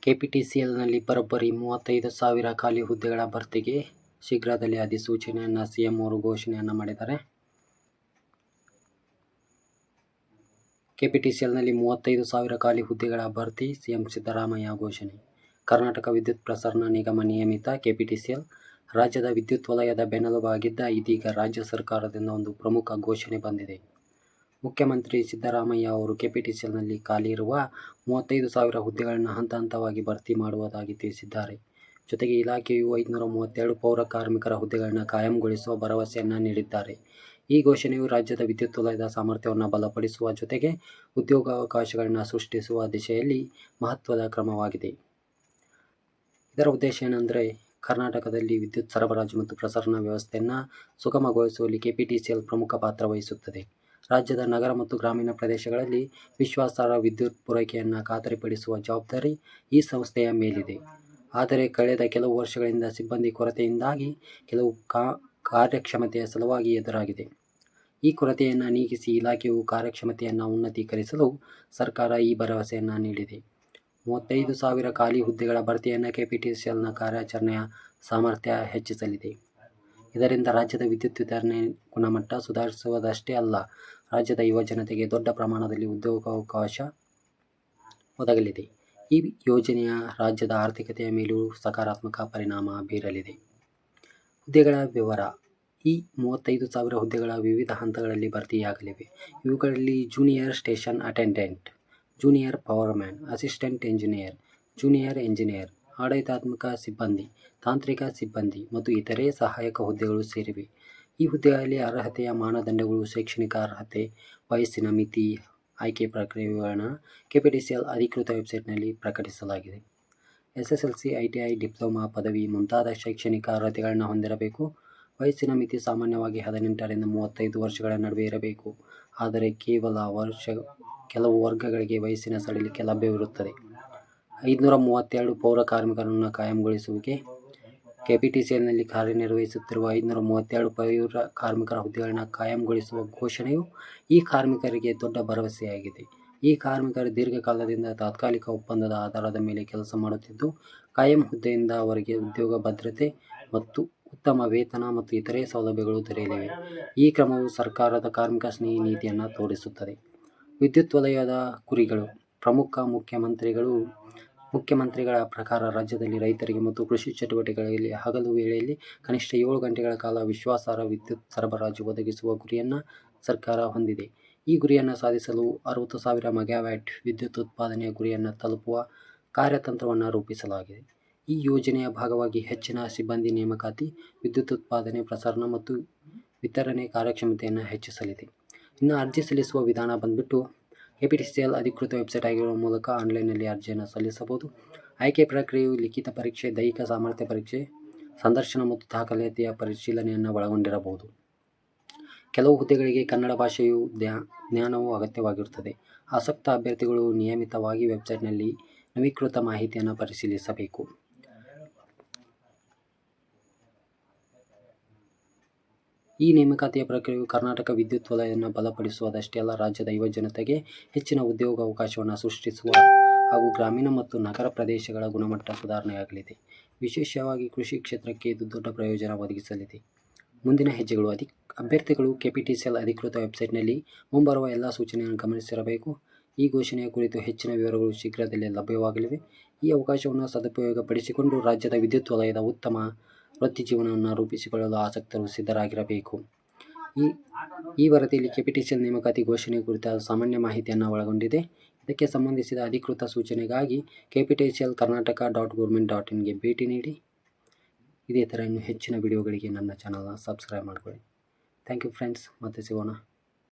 ಕೆಪಿಟಿಸಿಎಲ್ನಲ್ಲಿ ಬರೋಬ್ಬರಿ 35,000 ಖಾಲಿ ಹುದ್ದೆಗಳ ಭರ್ತಿಗೆ ಶೀಘ್ರದಲ್ಲೇ ಅಧಿಸೂಚನೆಯನ್ನು ಸಿಎಂ ಅವರು ಘೋಷಣೆಯನ್ನು ಮಾಡಿದ್ದಾರೆ. ಕೆಪಿಟಿಸಿಎಲ್ನಲ್ಲಿ 35,000 ಖಾಲಿ ಹುದ್ದೆಗಳ ಭರ್ತಿ ಸಿಎಂ ಸಿದ್ದರಾಮಯ್ಯ ಘೋಷಣೆ. ಕರ್ನಾಟಕ ವಿದ್ಯುತ್ ಪ್ರಸರಣ ನಿಗಮ ನಿಯಮಿತ ಕೆಪಿಟಿಸಿಎಲ್ ರಾಜ್ಯದ ವಿದ್ಯುತ್ ವಲಯದ ಬೆನ್ನೆಲುಬಾಗಿದ್ದ ಇದೀಗ ರಾಜ್ಯ ಸರ್ಕಾರದಿಂದ ಒಂದು ಪ್ರಮುಖ ಘೋಷಣೆ ಬಂದಿದೆ. ಮುಖ್ಯಮಂತ್ರಿ ಸಿದ್ದರಾಮಯ್ಯ ಅವರು ಕೆಪಿಟಿಸಿಎಲ್ನಲ್ಲಿ ಖಾಲಿ ಇರುವ 35,000 ಹುದ್ದೆಗಳನ್ನು ಹಂತ ಹಂತವಾಗಿ ಭರ್ತಿ ಮಾಡುವುದಾಗಿ ತಿಳಿಸಿದ್ದಾರೆ. ಜೊತೆಗೆ ಇಲಾಖೆಯು 532 ಪೌರ ಕಾರ್ಮಿಕರ ಹುದ್ದೆಗಳನ್ನು ಕಾಯಂಗೊಳಿಸುವ ಭರವಸೆಯನ್ನು ನೀಡಿದ್ದಾರೆ. ಈ ಘೋಷಣೆಯು ರಾಜ್ಯದ ವಿದ್ಯುತ್ ವಲಯದ ಸಾಮರ್ಥ್ಯವನ್ನು ಬಲಪಡಿಸುವ ಜೊತೆಗೆ ಉದ್ಯೋಗಾವಕಾಶಗಳನ್ನು ಸೃಷ್ಟಿಸುವ ದಿಶೆಯಲ್ಲಿ ಮಹತ್ವದ ಕ್ರಮವಾಗಿದೆ. ಇದರ ಉದ್ದೇಶ ಏನೆಂದರೆ, ಕರ್ನಾಟಕದಲ್ಲಿ ವಿದ್ಯುತ್ ಸರಬರಾಜು ಮತ್ತು ಪ್ರಸರಣ ವ್ಯವಸ್ಥೆಯನ್ನು ಸುಗಮಗೊಳಿಸುವಲ್ಲಿ ಕೆಪಿಟಿಸಿಎಲ್ ಪ್ರಮುಖ ಪಾತ್ರ ವಹಿಸುತ್ತದೆ. ರಾಜ್ಯದ ನಗರ ಮತ್ತು ಗ್ರಾಮೀಣ ಪ್ರದೇಶಗಳಲ್ಲಿ ವಿಶ್ವಾಸಾರ್ಹ ವಿದ್ಯುತ್ ಪೂರೈಕೆಯನ್ನು ಖಾತರಿಪಡಿಸುವ ಜವಾಬ್ದಾರಿ ಈ ಸಂಸ್ಥೆಯ ಮೇಲಿದೆ. ಆದರೆ ಕಳೆದ ಕೆಲವು ವರ್ಷಗಳಿಂದ ಸಿಬ್ಬಂದಿ ಕೊರತೆಯಿಂದಾಗಿ ಕೆಲವು ಕಾರ್ಯಕ್ಷಮತೆಯ ಸಲುವಾಗಿ ಎದುರಾಗಿದೆ. ಈ ಕೊರತೆಯನ್ನು ನೀಗಿಸಿ ಇಲಾಖೆಯು ಕಾರ್ಯಕ್ಷಮತೆಯನ್ನು ಉನ್ನತೀಕರಿಸಲು ಸರ್ಕಾರ ಈ ಭರವಸೆಯನ್ನು ನೀಡಿದೆ. 35,000 ಖಾಲಿ ಹುದ್ದೆಗಳ ಭರ್ತಿಯನ್ನು ಕೆಪಿಟಿಸಿಎಲ್ನ ಕಾರ್ಯಾಚರಣೆಯ ಸಾಮರ್ಥ್ಯ ಹೆಚ್ಚಿಸಲಿದೆ. ಇದರಿಂದ ರಾಜ್ಯದ ವಿದ್ಯುತ್ ವಿತರಣೆ ಗುಣಮಟ್ಟ ಸುಧಾರಿಸುವುದಷ್ಟೇ ಅಲ್ಲ, ರಾಜ್ಯದ ಯುವ ಜನತೆಗೆ ದೊಡ್ಡ ಪ್ರಮಾಣದಲ್ಲಿ ಉದ್ಯೋಗಾವಕಾಶ ಒದಗಲಿದೆ. ಈ ಯೋಜನೆಯ ರಾಜ್ಯದ ಆರ್ಥಿಕತೆಯ ಮೇಲೂ ಸಕಾರಾತ್ಮಕ ಪರಿಣಾಮ ಬೀರಲಿದೆ. ಹುದ್ದೆಗಳ ವಿವರ. ಈ 35,000 ಹುದ್ದೆಗಳ ವಿವಿಧ ಹಂತಗಳಲ್ಲಿ ಭರ್ತಿಯಾಗಲಿವೆ. ಇವುಗಳಲ್ಲಿ junior station attendant, junior powerman, assistant engineer, junior engineer, ಆಡಳಿತಾತ್ಮಕ ಸಿಬ್ಬಂದಿ, ತಾಂತ್ರಿಕ ಸಿಬ್ಬಂದಿ ಮತ್ತು ಇತರೆ ಸಹಾಯಕ ಹುದ್ದೆಗಳು ಸೇರಿವೆ. ಈ ಹುದ್ದೆಗಳಲ್ಲಿ ಅರ್ಹತೆಯ ಮಾನದಂಡಗಳು, ಶೈಕ್ಷಣಿಕ ಅರ್ಹತೆ, ವಯಸ್ಸಿನ ಮಿತಿ, ಆಯ್ಕೆ ಪ್ರಕ್ರಿಯೆ ವಿವರವನ್ನು ಕೆಪಿಟಿಸಿಎಲ್ ಅಧಿಕೃತ ವೆಬ್ಸೈಟ್ನಲ್ಲಿ ಪ್ರಕಟಿಸಲಾಗಿದೆ. ಎಸ್ಎಸ್ಎಲ್ಸಿ, ಐಟಿಐ, ಡಿಪ್ಲೊಮಾ, ಪದವಿ ಮುಂತಾದ ಶೈಕ್ಷಣಿಕ ಅರ್ಹತೆಗಳನ್ನು ಹೊಂದಿರಬೇಕು. ವಯಸ್ಸಿನ ಮಿತಿ ಸಾಮಾನ್ಯವಾಗಿ 18 ರಿಂದ 35 ವರ್ಷಗಳ ನಡುವೆ ಇರಬೇಕು. ಆದರೆ ಕೆಲವು ವರ್ಗಗಳಿಗೆ ವಯಸ್ಸಿನ ಸಡಿಲಿಕೆ ಲಭ್ಯವಿರುತ್ತದೆ. 532 ಪೌರ ಕಾರ್ಮಿಕರನ್ನು ಕಾಯಂಗೊಳಿಸುವಿಕೆ. ಕೆಪಿಟಿಸಿಎಲ್ನಲ್ಲಿ ಕಾರ್ಯನಿರ್ವಹಿಸುತ್ತಿರುವ 532 ಪೌರ ಕಾರ್ಮಿಕರ ಹುದ್ದೆಗಳನ್ನು ಕಾಯಂಗೊಳಿಸುವ ಘೋಷಣೆಯು ಈ ಕಾರ್ಮಿಕರಿಗೆ ದೊಡ್ಡ ಭರವಸೆಯಾಗಿದೆ. ಈ ಕಾರ್ಮಿಕರು ದೀರ್ಘಕಾಲದಿಂದ ತಾತ್ಕಾಲಿಕ ಒಪ್ಪಂದದ ಆಧಾರದ ಮೇಲೆ ಕೆಲಸ ಮಾಡುತ್ತಿದ್ದು, ಕಾಯಂ ಹುದ್ದೆಯಿಂದ ಅವರಿಗೆ ಉದ್ಯೋಗ ಭದ್ರತೆ ಮತ್ತು ಉತ್ತಮ ವೇತನ ಮತ್ತು ಇತರೆ ಸೌಲಭ್ಯಗಳು ದೊರೆಯಲಿವೆ. ಈ ಕ್ರಮವು ಸರ್ಕಾರದ ಕಾರ್ಮಿಕ ಸ್ನೇಹಿ ನೀತಿಯನ್ನು ತೋರಿಸುತ್ತದೆ. ವಿದ್ಯುತ್ ವಲಯದ ಗುರಿಗಳು. ಮುಖ್ಯಮಂತ್ರಿಗಳ ಪ್ರಕಾರ ರಾಜ್ಯದಲ್ಲಿ ರೈತರಿಗೆ ಮತ್ತು ಕೃಷಿ ಚಟುವಟಿಕೆಗಳಲ್ಲಿ ಹಗಲು ವೇಳೆಯಲ್ಲಿ ಕನಿಷ್ಠ 7 ಗಂಟೆಗಳ ಕಾಲ ವಿಶ್ವಾಸಾರ್ಹ ವಿದ್ಯುತ್ ಸರಬರಾಜು ಒದಗಿಸುವ ಗುರಿಯನ್ನು ಸರ್ಕಾರ ಹೊಂದಿದೆ. ಈ ಗುರಿಯನ್ನು ಸಾಧಿಸಲು 60,000 ಮೆಗಾವ್ಯಾಟ್ ವಿದ್ಯುತ್ ಉತ್ಪಾದನೆಯ ಗುರಿಯನ್ನು ತಲುಪುವ ಕಾರ್ಯತಂತ್ರವನ್ನು ರೂಪಿಸಲಾಗಿದೆ. ಈ ಯೋಜನೆಯ ಭಾಗವಾಗಿ ಹೆಚ್ಚಿನ ಸಿಬ್ಬಂದಿ ನೇಮಕಾತಿ, ವಿದ್ಯುತ್ ಉತ್ಪಾದನೆ, ಪ್ರಸರಣ ಮತ್ತು ವಿತರಣೆ ಕಾರ್ಯಕ್ಷಮತೆಯನ್ನು ಹೆಚ್ಚಿಸಲಿದೆ. ಇನ್ನು ಅರ್ಜಿ ಸಲ್ಲಿಸುವ ವಿಧಾನ ಬಂದ್ಬಿಟ್ಟು ಕೆಪಿಟಿಸಿಎಲ್ ಅಧಿಕೃತ ವೆಬ್ಸೈಟ್ ಆಗಿರುವ ಮೂಲಕ ಆನ್ಲೈನ್ನಲ್ಲಿ ಅರ್ಜಿಯನ್ನು ಸಲ್ಲಿಸಬಹುದು. ಆಯ್ಕೆ ಪ್ರಕ್ರಿಯೆಯು ಲಿಖಿತ ಪರೀಕ್ಷೆ, ದೈಹಿಕ ಸಾಮರ್ಥ್ಯ ಪರೀಕ್ಷೆ, ಸಂದರ್ಶನ ಮತ್ತು ದಾಖಲಾತಿಯ ಪರಿಶೀಲನೆಯನ್ನು ಒಳಗೊಂಡಿರಬಹುದು. ಕೆಲವು ಹುದ್ದೆಗಳಿಗೆ ಕನ್ನಡ ಭಾಷೆಯು ಜ್ಞಾನವು ಅಗತ್ಯವಾಗಿರುತ್ತದೆ. ಆಸಕ್ತ ಅಭ್ಯರ್ಥಿಗಳು ನಿಯಮಿತವಾಗಿ ವೆಬ್ಸೈಟ್ನಲ್ಲಿ ನವೀಕೃತ ಮಾಹಿತಿಯನ್ನು ಪರಿಶೀಲಿಸಬೇಕು. ಈ ನೇಮಕಾತಿಯ ಪ್ರಕ್ರಿಯೆಯು ಕರ್ನಾಟಕ ವಿದ್ಯುತ್ ವಲಯವನ್ನು ಬಲಪಡಿಸುವುದಷ್ಟೇ ಅಲ್ಲ, ರಾಜ್ಯದ ಯುವ ಜನತೆಗೆ ಹೆಚ್ಚಿನ ಉದ್ಯೋಗಾವಕಾಶವನ್ನು ಸೃಷ್ಟಿಸುವ ಹಾಗೂ ಗ್ರಾಮೀಣ ಮತ್ತು ನಗರ ಪ್ರದೇಶಗಳ ಗುಣಮಟ್ಟ ಸುಧಾರಣೆಯಾಗಲಿದೆ. ವಿಶೇಷವಾಗಿ ಕೃಷಿ ಕ್ಷೇತ್ರಕ್ಕೆ ಇದು ದೊಡ್ಡ ಪ್ರಯೋಜನ ಒದಗಿಸಲಿದೆ. ಮುಂದಿನ ಹೆಜ್ಜೆಗಳು. ಅಭ್ಯರ್ಥಿಗಳು ಕೆಪಿಟಿಸಿಎಲ್ ಅಧಿಕೃತ ವೆಬ್ಸೈಟ್ನಲ್ಲಿ ಮುಂಬರುವ ಎಲ್ಲ ಸೂಚನೆಯನ್ನು ಗಮನಿಸಿರಬೇಕು. ಈ ಘೋಷಣೆಯ ಕುರಿತು ಹೆಚ್ಚಿನ ವಿವರಗಳು ಶೀಘ್ರದಲ್ಲೇ ಲಭ್ಯವಾಗಲಿವೆ. ಈ ಅವಕಾಶವನ್ನು ಸದುಪಯೋಗಪಡಿಸಿಕೊಂಡು ರಾಜ್ಯದ ವಿದ್ಯುತ್ ವಲಯದ ಉತ್ತಮ ವೃತ್ತಿಜೀವನವನ್ನು ರೂಪಿಸಿಕೊಳ್ಳಲು ಆಸಕ್ತರು ಸಿದ್ಧರಾಗಿರಬೇಕು. ಈ ವರದಿಯಲ್ಲಿ ಕೆಪಿಟಿಸಿಎಲ್ ನೇಮಕಾತಿ ಘೋಷಣೆ ಕುರಿತಾದ ಸಾಮಾನ್ಯ ಮಾಹಿತಿಯನ್ನು ಒಳಗೊಂಡಿದೆ. ಇದಕ್ಕೆ ಸಂಬಂಧಿಸಿದ ಅಧಿಕೃತ ಸೂಚನೆಗಾಗಿ kptcl.karnataka.government.in ಗೆ ಭೇಟಿ ನೀಡಿ. ಇದೇ ಥರ ಇನ್ನೂ ಹೆಚ್ಚಿನ ವಿಡಿಯೋಗಳಿಗೆ ನನ್ನ ಚಾನಲ್ನ ಸಬ್ಸ್ಕ್ರೈಬ್ ಮಾಡಿಕೊಳ್ಳಿ. ಥ್ಯಾಂಕ್ ಯು ಫ್ರೆಂಡ್ಸ್, ಮತ್ತೆ ಸಿಗೋಣ.